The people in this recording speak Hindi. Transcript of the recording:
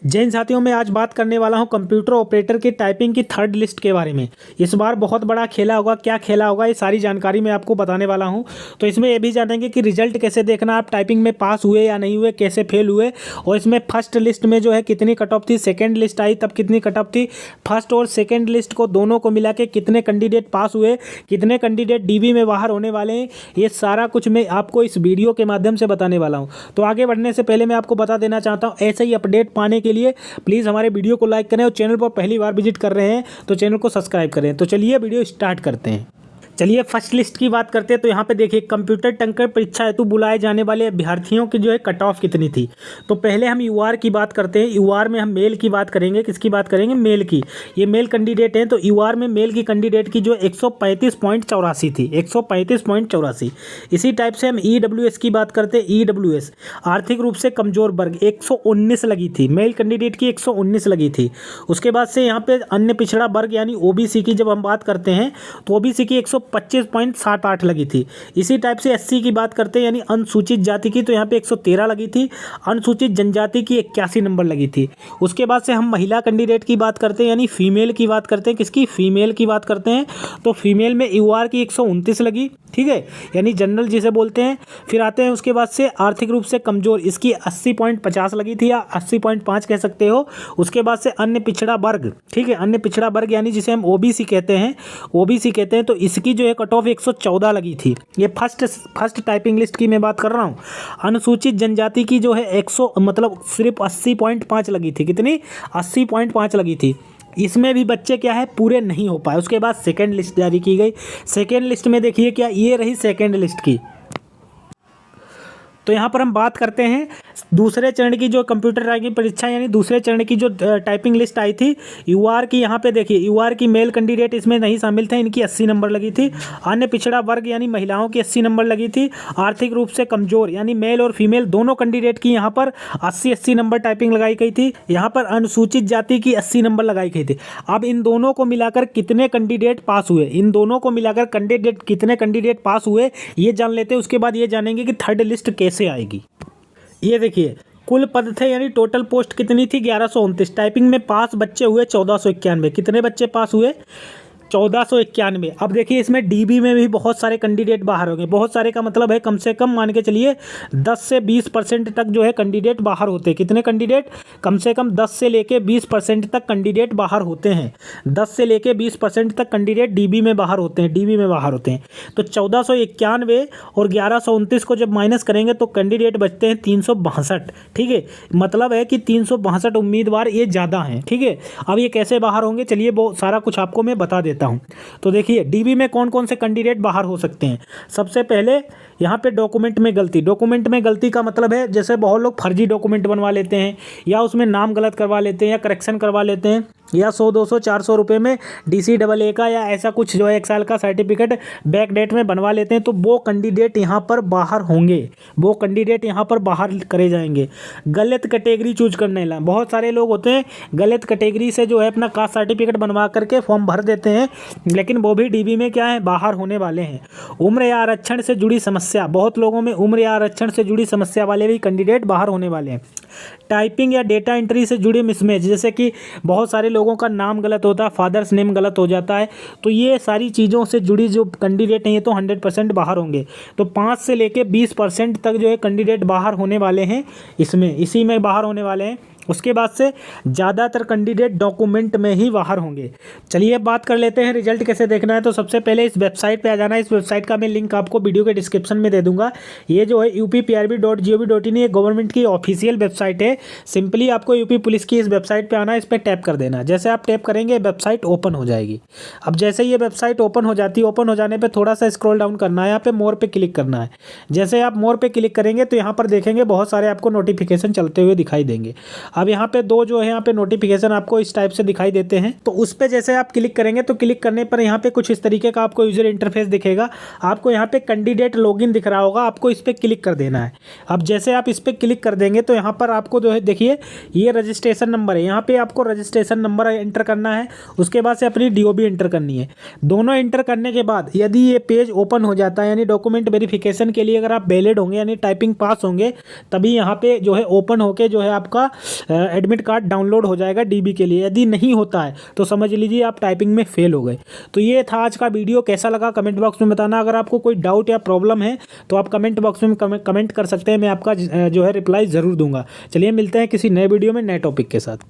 जय हिंद साथियों, मैं आज बात करने वाला हूं कंप्यूटर ऑपरेटर की टाइपिंग की थर्ड लिस्ट के बारे में। इस बार बहुत बड़ा खेला होगा, क्या खेला होगा ये सारी जानकारी मैं आपको बताने वाला हूं। तो इसमें ये भी जानेंगे कि रिजल्ट कैसे देखना, आप टाइपिंग में पास हुए या नहीं हुए, कैसे फेल हुए, और इसमें फर्स्ट लिस्ट में जो है कितनी कट ऑफ थी, सेकेंड लिस्ट आई तब कितनी कट ऑफ थी, फर्स्ट और सेकेंड लिस्ट को दोनों को मिला के कितने कैंडिडेट पास हुए, कितने कैंडिडेट डीबी में बाहर होने वाले हैं, ये सारा कुछ मैं आपको इस वीडियो के माध्यम से बताने वाला हूँ। तो आगे बढ़ने से पहले मैं आपको बता देना चाहता हूँ, ऐसे ही अपडेट पाने के लिए प्लीज़ हमारे वीडियो को लाइक करें और चैनल पर पहली बार विजिट कर रहे हैं तो चैनल को सब्सक्राइब करें। तो चलिए वीडियो स्टार्ट करते हैं। चलिए फर्स्ट लिस्ट की बात करते हैं। तो यहाँ पे देखिए, कंप्यूटर टंकर परीक्षा हेतु बुलाए जाने वाले अभ्यर्थियों की जो है कट ऑफ कितनी थी। तो पहले हम यूआर की बात करते हैं। यूआर में हम मेल की बात करेंगे। किसकी बात करेंगे? मेल की। ये मेल कैंडिडेट हैं। तो यूआर में मेल की कैंडिडेट की जो 135.84 थी, 135.84। इसी टाइप से हम ईडब्ल्यूएस की बात करते हैं। ईडब्ल्यूएस आर्थिक रूप से कमजोर वर्ग 119 लगी थी, मेल कैंडिडेट की 119 लगी थी। उसके बाद से यहाँ पे अन्य पिछड़ा वर्ग यानी ओबीसी की जब हम बात करते हैं तो ओबीसी की 125.78 लगी थी। इसी टाइप से एससी की बात करते हैं यानी अनुसूचित जाति की, तो यहाँ पे 113 लगी थी। अनुसूचित जनजाति की 81 नंबर लगी थी। उसके बाद से हम महिला कैंडिडेट की बात करते हैं यानी फीमेल की बात करते हैं। किसकी? फीमेल की बात करते हैं। तो फीमेल में यूआर की 129 लगी, ठीक है, यानी जनरल जिसे बोलते हैं। फिर आते हैं उसके बाद से आर्थिक रूप से कमजोर, इसकी 80.50 लगी थी या 80.5 कह सकते हो। उसके बाद से अन्य पिछड़ा वर्ग, ठीक है, अन्य पिछड़ा वर्ग यानी जिसे हम ओबीसी कहते हैं, ओबीसी कहते हैं। तो इसकी जो है कट ऑफ 114 लगी थी। ये फर्स्ट टाइपिंग लिस्ट की मैं बात कर रहा हूँ। अनुसूचित जनजाति की जो है 100 मतलब सिर्फ 80.5 लगी थी। कितनी? 80.5 लगी थी। इसमें भी बच्चे क्या है, पूरे नहीं हो पाए। उसके बाद सेकेंड लिस्ट जारी की गई। सेकेंड लिस्ट में देखिए क्या, ये रही सेकेंड लिस्ट की। तो यहाँ पर हम बात करते हैं दूसरे चरण की जो कंप्यूटर टाइपिंग परीक्षा यानी दूसरे चरण की जो टाइपिंग लिस्ट आई थी यूआर की। यहाँ पे देखिए यूआर की मेल कैंडिडेट इसमें नहीं शामिल थे, इनकी 80 नंबर लगी थी। अन्य पिछड़ा वर्ग यानी महिलाओं की 80 नंबर लगी थी। आर्थिक रूप से कमजोर यानी मेल और फीमेल दोनों कैंडिडेट की यहाँ पर 80 नंबर टाइपिंग लगाई गई थी। यहाँ पर अनुसूचित जाति की 80 नंबर लगाई गई थी। अब इन दोनों को मिलाकर कितने कैंडिडेट पास हुए, इन दोनों को मिलाकर कैंडिडेट कितने कैंडिडेट पास हुए ये जान लेते हैं। उसके बाद ये जानेंगे कि थर्ड लिस्ट कैसे आएगी। ये देखिए कुल पद थे यानी टोटल पोस्ट कितनी थी, 1129। टाइपिंग में पास बच्चे हुए 1491। कितने बच्चे पास हुए? 1491। अब देखिए इसमें डीबी में भी बहुत सारे कैंडिडेट बाहर होंगे। बहुत सारे का मतलब है कम से कम मान के चलिए 10 से 20% तक जो है कैंडिडेट बाहर होते हैं। कितने कैंडिडेट? कम से कम 10 से लेके 20% तक कैंडिडेट बाहर होते हैं। 10 से लेके 20% तक कैंडिडेट डीबी में बाहर होते हैं, डीबी में बाहर होते हैं। तो 1491 और 1129 को जब माइनस करेंगे तो कैंडिडेट बचते हैं 362, ठीक है। मतलब है कि 362 उम्मीदवार ये ज़्यादा हैं, ठीक है। अब ये कैसे बाहर होंगे, चलिए वो सारा कुछ आपको मैं बता देता हूं। तो देखिए डीबी में कौन कौन से कैंडिडेट बाहर हो सकते हैं। सबसे पहले यहाँ पे डॉक्यूमेंट में गलती। डॉक्यूमेंट में गलती का मतलब है जैसे बहुत लोग फर्जी डॉक्यूमेंट बनवा लेते हैं या उसमें नाम गलत करवा लेते हैं या करेक्शन करवा लेते हैं या 100, 200, 400 रुपये में DCAA का या ऐसा कुछ जो है 1 साल का सर्टिफिकेट बैक डेट में बनवा लेते हैं। तो वो कैंडिडेट यहाँ पर बाहर होंगे, वो कैंडिडेट यहाँ पर बाहर करे जाएंगे। गलत कैटेगरी चूज करने ला बहुत सारे लोग होते हैं, गलत कैटेगरी से जो है अपना कास्ट सर्टिफिकेट बनवा करके फॉर्म भर देते हैं, लेकिन वो भी डीबी में क्या है, बाहर होने वाले हैं। उम्र या आरक्षण से जुड़ी समस्या, बहुत लोगों में उम्र या आरक्षण से जुड़ी समस्या वाले भी कैंडिडेट बाहर होने वाले हैं। टाइपिंग या डेटा एंट्री से जुड़े मिसमैच, जैसे कि बहुत सारे लोगों का नाम गलत होता है, फादर्स नेम गलत हो जाता है। तो ये सारी चीज़ों से जुड़ी जो कैंडिडेट हैं ये तो 100% बाहर होंगे। तो 5 से लेके 20% तक जो है कैंडिडेट बाहर होने वाले हैं, इसमें इसी में बाहर होने वाले हैं। उसके बाद से ज़्यादातर कैंडिडेट डॉक्यूमेंट में ही बाहर होंगे। चलिए अब बात कर लेते हैं रिजल्ट कैसे देखना है। तो सबसे पहले इस वेबसाइट पे आ जाना है। इस वेबसाइट का मैं लिंक आपको वीडियो के डिस्क्रिप्शन में दे दूंगा। ये जो है UPPRB.gov.in ये गवर्नमेंट की ऑफिशियल वेबसाइट है। सिंपली आपको यूपी पुलिस की इस वेबसाइट पर आना है, इस पर टैप कर देना। जैसे आप टैप करेंगे वेबसाइट ओपन हो जाएगी। अब जैसे ये वेबसाइट ओपन हो जाती है, ओपन हो जाने पर थोड़ा सा स्क्रॉल डाउन करना है, यहाँ पे मोर पे क्लिक करना है। जैसे आप मोर पे क्लिक करेंगे तो यहाँ पर देखेंगे बहुत सारे आपको नोटिफिकेशन चलते हुए दिखाई देंगे। अब यहाँ पे दो जो है यहाँ पे नोटिफिकेशन आपको इस टाइप से दिखाई देते हैं। तो उस पे जैसे आप क्लिक करेंगे तो क्लिक करने पर यहाँ पे कुछ इस तरीके का आपको यूजर इंटरफेस दिखेगा। आपको यहाँ पे कैंडिडेट लॉगिन दिख रहा होगा, आपको इस पे क्लिक कर देना है। अब जैसे आप इस पे क्लिक कर देंगे तो यहाँ पर आपको जो है देखिए ये रजिस्ट्रेशन नंबर है, यहाँ पे आपको रजिस्ट्रेशन नंबर एंटर करना है। उसके बाद से अपनी DOB एंटर करनी है। दोनों एंटर करने के बाद यदि ये पेज ओपन हो जाता है यानी डॉक्यूमेंट वेरिफिकेशन के लिए अगर आप वैलिड होंगे यानी टाइपिंग पास होंगे, तभी यहाँ पे जो है ओपन होके जो है आपका एडमिट कार्ड डाउनलोड हो जाएगा डीबी के लिए। यदि नहीं होता है तो समझ लीजिए आप टाइपिंग में फेल हो गए। तो ये था आज का वीडियो, कैसा लगा कमेंट बॉक्स में बताना। अगर आपको कोई डाउट या प्रॉब्लम है तो आप कमेंट बॉक्स में कमेंट कर सकते हैं, मैं आपका जो है रिप्लाई ज़रूर दूंगा। चलिए मिलते हैं किसी नए वीडियो में नए टॉपिक के साथ।